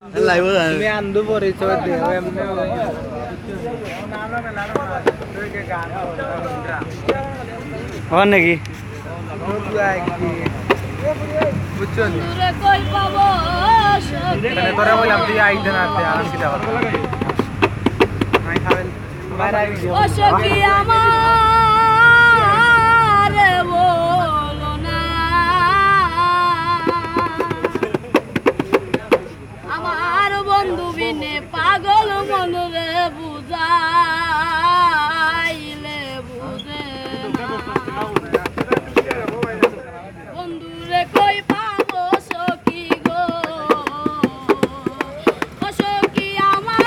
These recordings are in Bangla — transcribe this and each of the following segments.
তুমি আন্দু পরিচয় দিও এমনি হন নাকি বুঝছো তোরা বললাম তুই আইতে না আরাম কি যাওয়া নাই খাবেন বাইরে আই ও সখী আমার বলো না আমার বন্ধু বিনে পাগল মনরে বুঝাইলে বুঝে না বন্ধুরে কই পাবো সখী গো ও সখী আমার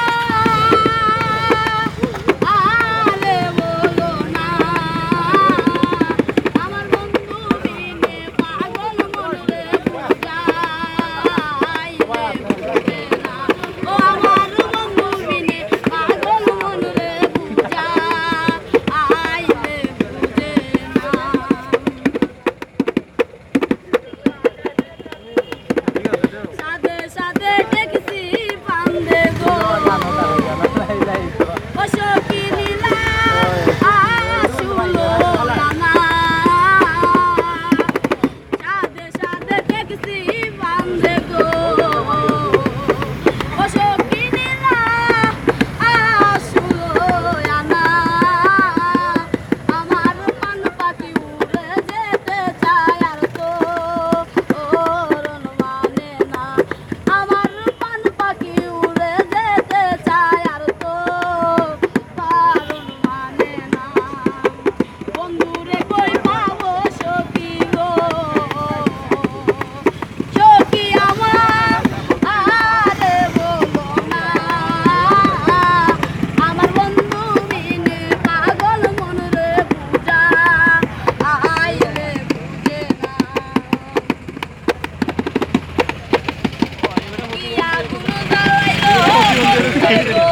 আরে বলো না আমার বন্ধু বিনে পাগল মনরে বুঝাইলে বুঝে না ও আমার বন্ধু বিনে পাগল মনরে বুঝাইলে বুঝে না সাদে সাদে ট্যাক্সি পান্দে গো ও সখী নীলা আসুলো না সাদে সাদে ট্যাক্সি পান্দে গো ও সখী নীলা আসুলো না আমার পান পাখি উড়ে যেতে চায় আর তো ওরন মানে না আমার পান পাখি উড়ে যেতে চায় আর তো পারন মানে না বন্ধুরে কই পাবো সখী গো সখী আমার আরে বলো না আমার বন্ধু বিনে পাগল মনরে বুঝা আইলে বুঝে না ইয়া গুরু দাঁড়াইলো